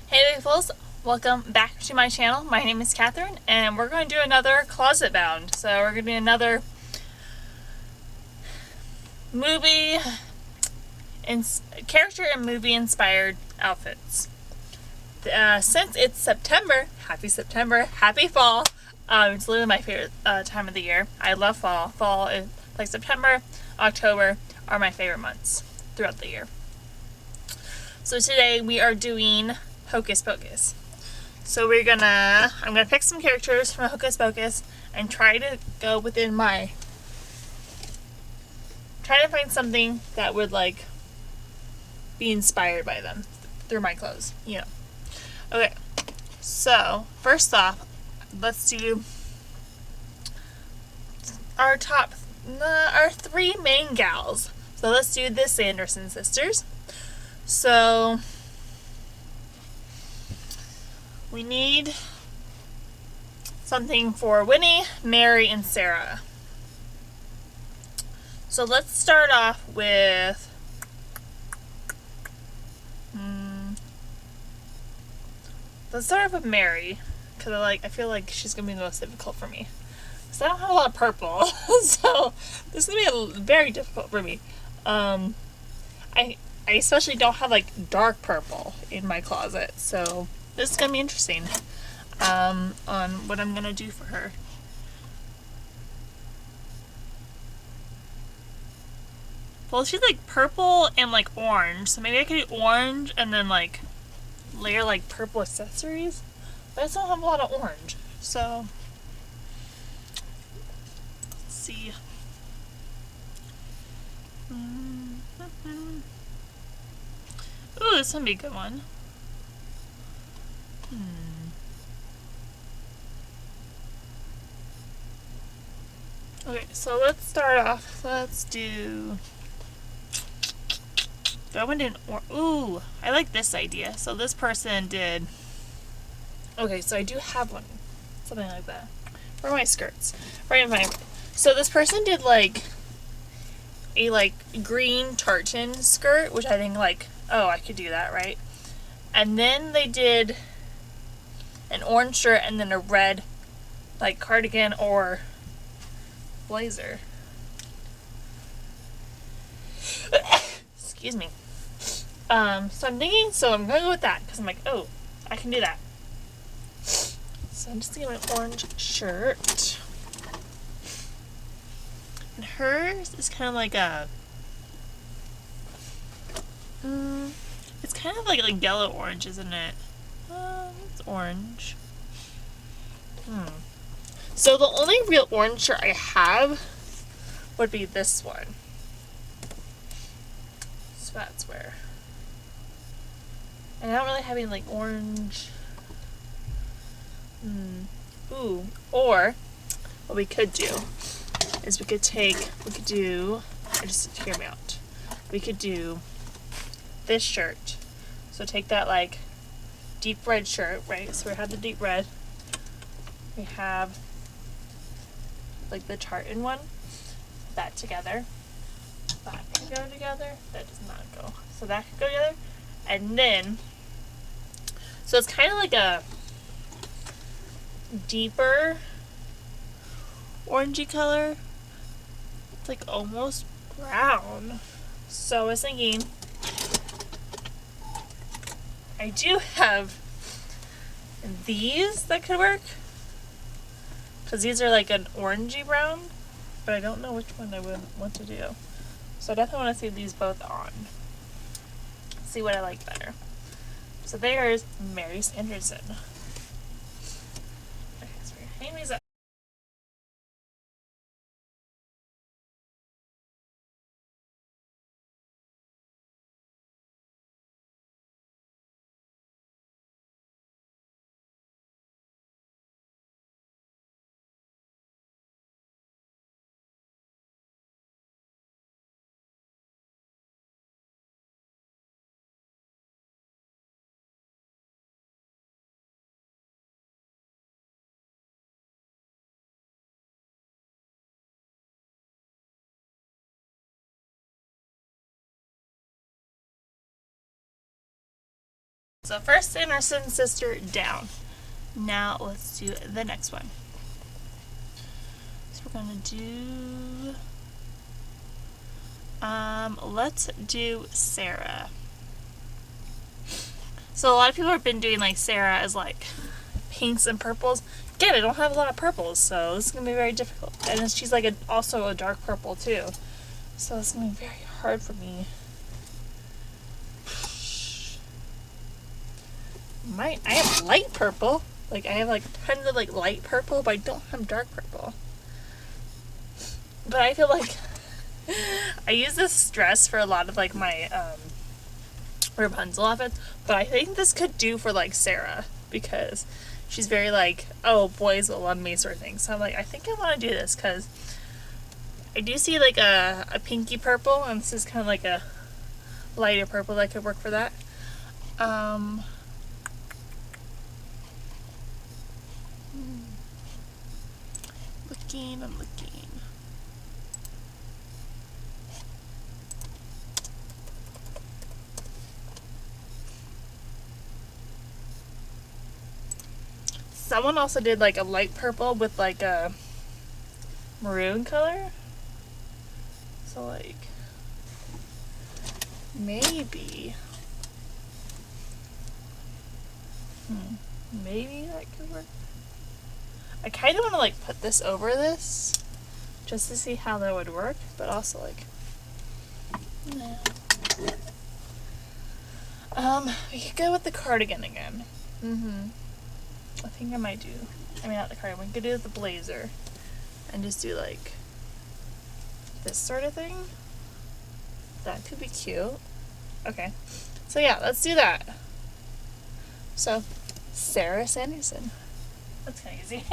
Hey peoples, welcome back to my channel. My name is Catherine and we're going to do another closet bound. So we're going to do another movie and character and movie inspired outfits. Since it's September, happy fall. It's literally my favorite time of the year. I love fall. Fall is like September, October are my favorite months throughout the year. So today we are doing Hocus Pocus. So I'm gonna pick some characters from Hocus Pocus and try to go within try to find something that would like be inspired by them through my clothes, you know. Okay, so first off, let's do our three main gals. So let's do the Sanderson sisters. So we need something for Winnie, Mary, and Sarah. So let's start off with Mary, because I feel like she's gonna be the most difficult for me. Because I don't have a lot of purple, so this is gonna be very difficult for me. I especially don't have like dark purple in my closet, so this is gonna be interesting on what I'm gonna do for her. Well, she's like purple and like orange, so maybe I could do orange and then like layer like purple accessories. But I just don't have a lot of orange, so let's see. Ooh, this would be a good one. Okay, so let's start off. Let's do. I went in. Ooh, I like this idea. So this person did. Okay, so I do have one, something like that. Where are my skirts? Right in my. So this person did like a green tartan skirt, which I think oh, I could do that, right? And then they did an orange shirt and then a red like cardigan or blazer. Excuse me. So I'm gonna go with that because I'm like, oh, I can do that. So I'm just gonna get my orange shirt. And hers is kind of like a it's kind of like yellow orange, isn't it? It's orange. So the only real orange shirt I have would be this one. So that's where. And I don't really have any like orange. Ooh. Or what we could do is just hear me out. We could do this shirt. So take that like deep red shirt, right? So we have the deep red. We have like the tartan one. That together. That can go together. That does not go. So that could go together. And then, so it's kind of like a deeper orangey color. It's like almost brown. So I was thinking, I do have these that could work. Because these are like an orangey brown. But I don't know which one I would want to do. So I definitely want to see these both on. See what I like better. So there's Mary Sanderson. Okay, so we're gonna hang these up. So first Sanderson sister down. Now let's do the next one. So we're gonna do let's do Sarah. So a lot of people have been doing like Sarah as like pinks and purples. Again, I don't have a lot of purples, so this is gonna be very difficult. And then she's like also a dark purple too, so it's gonna be very hard for me. I have light purple. Like I have like tons of like light purple, but I don't have dark purple. But I feel like I use this dress for a lot of like my Rapunzel outfits, but I think this could do for like Sarah because she's very like, oh, boys will love me sort of thing. So I'm like, I think I want to do this because I do see like a pinky purple, and this is kind of like a lighter purple that could work for that. I'm looking. Someone also did like a light purple with like a maroon color. So like maybe maybe that could work. I kind of want to like put this over this just to see how that would work, but also like no. We could go with the cardigan again. I think I might do, I mean not the cardigan, we could do the blazer and just do like this sort of thing. That could be cute. Okay, so yeah, let's do that. So, Sarah Sanderson. That's kind of easy.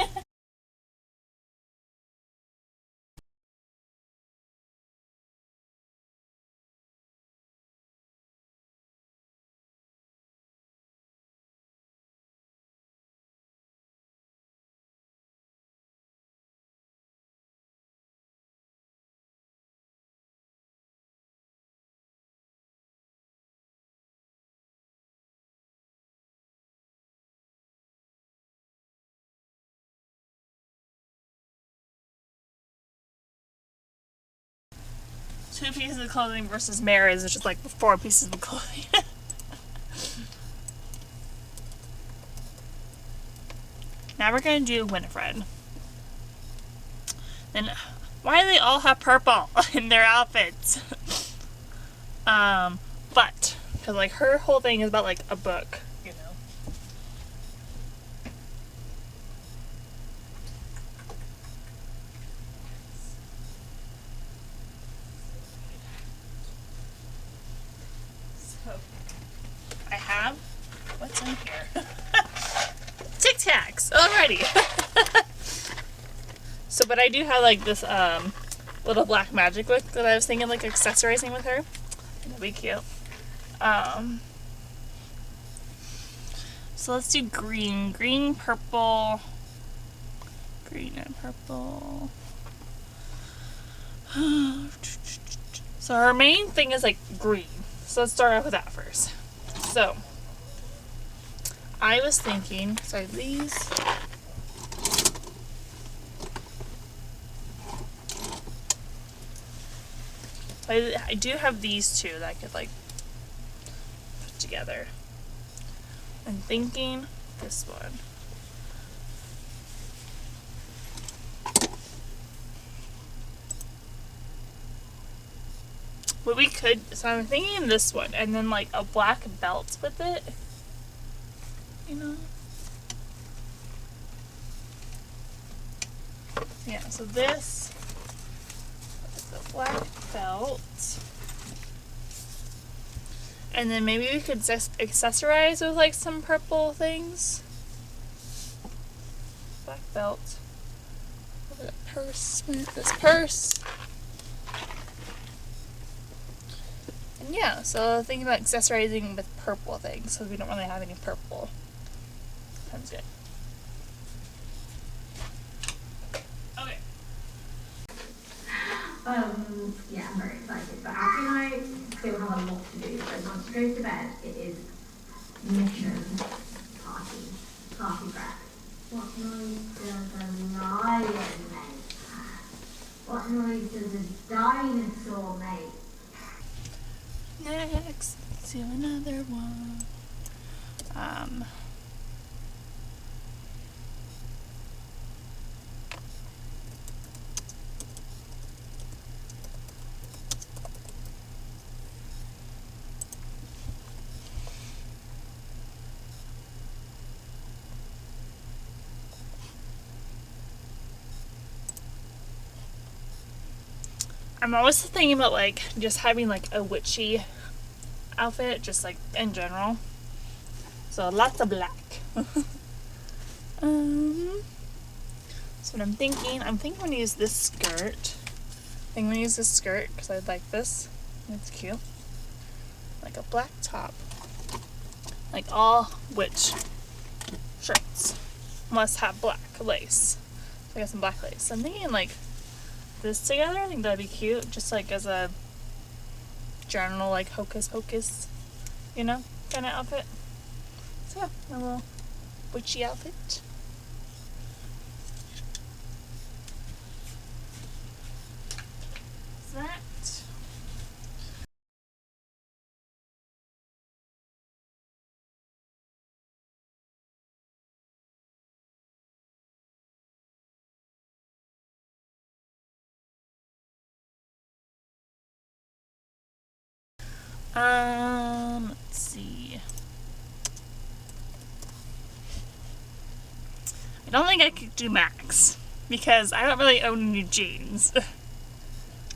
Two pieces of clothing versus Mary's, which is like 4 pieces of clothing. Now we're gonna do Winifred. Then why do they all have purple in their outfits? But because like her whole thing is about like a book, you know. So I have what's in here? Tic Tacs! Alrighty! So, but I do have like this little black magic book that I was thinking like accessorizing with her. It'll be cute. So let's do green. Green, purple. Green and purple. So her main thing is like green. So let's start off with that first. So I was thinking, sorry, these. I do have these two that I could like put together. I'm thinking this one. What we could, so I'm thinking this one, and then like a black belt with it. You know? Yeah, so this is the black belt. And then maybe we could accessorize with like some purple things. Black belt. Over that purse. This purse. And yeah, so thinking about accessorizing with purple things, because we don't really have any purple. Sounds good. Okay. Yeah, I'm very excited. But Alfie and I still have a lot to do. So once she goes to bed, it is Mission coffee. Coffee breath. What noise does a lion make? What noise does a dinosaur make? Next, let's do another one. I'm always thinking about like just having like a witchy outfit, just like in general. So lots of black. So what I'm thinking I'm gonna use this skirt. I'm gonna use this skirt because I like this. It's cute. Like a black top. Like all witch shirts must have black lace. So I got some black lace. So I'm thinking like this together. I think that'd be cute, just like as a general like Hocus Pocus, you know, kind of outfit. So yeah, my little witchy outfit. That. Let's see. I don't think I could do Max because I don't really own any jeans.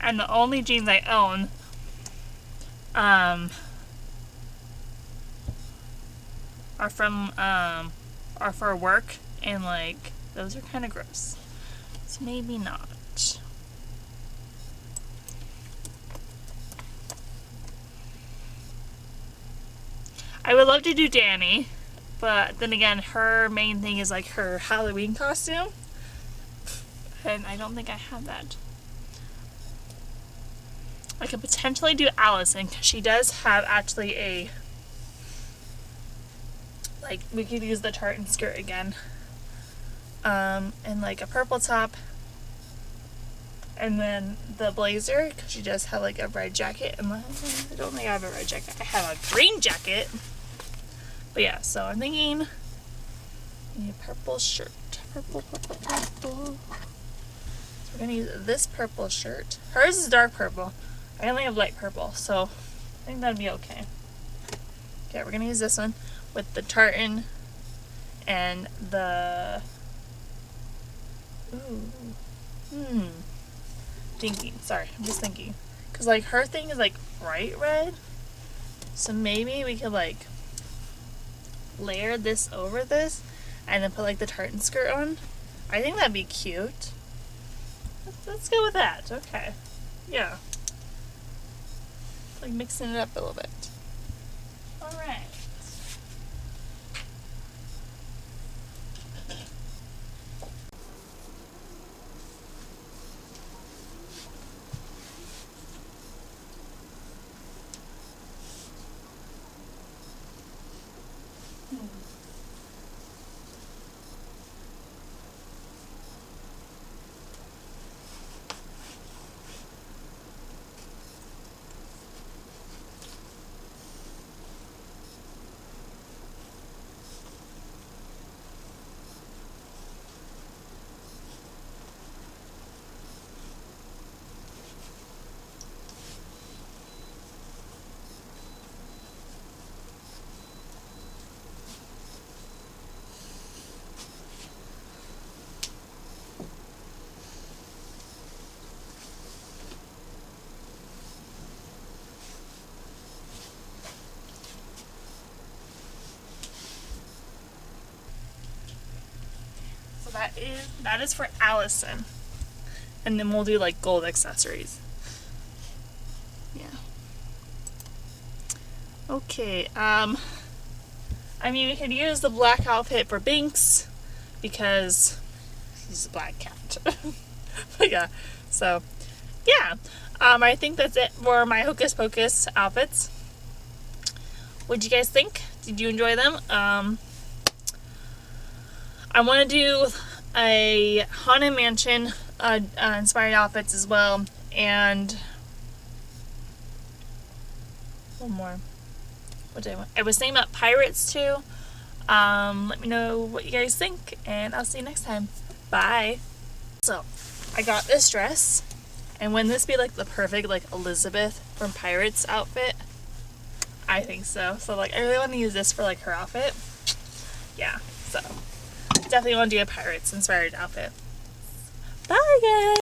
And the only jeans I own are for work, and like those are kind of gross. So maybe not. I would love to do Danny, but then again, her main thing is like her Halloween costume, and I don't think I have that. I could potentially do Allison because she does have actually a, like, we could use the tartan skirt again, and like a purple top, and then the blazer because she does have like a red jacket. And I don't think I have a red jacket. I have a green jacket. But yeah, so I'm thinking a purple shirt. Purple. So we're gonna use this purple shirt. Hers is dark purple. I only have light purple, so I think that'd be okay. Okay, we're gonna use this one with the tartan and the thinking. Sorry, I'm just thinking. Cause like her thing is like bright red. So maybe we could like layer this over this and then put like the tartan skirt on. I think that'd be cute. Let's go with that. Okay. Yeah. Like mixing it up a little bit. Alright. So that is for Allison. And then we'll do like gold accessories. Yeah. Okay, I mean we could use the black outfit for Binks because he's a black cat. But yeah, so yeah. I think that's it for my Hocus Pocus outfits. What'd you guys think? Did you enjoy them? I want to do a Haunted Mansion inspired outfits as well, and one more. What did I want? I was thinking about pirates too. Let me know what you guys think, and I'll see you next time. Bye. So, I got this dress, and wouldn't this be like the perfect like Elizabeth from Pirates outfit? I think so. So like, I really want to use this for like her outfit. Yeah, so definitely want to do a Pirates inspired outfit. Bye guys!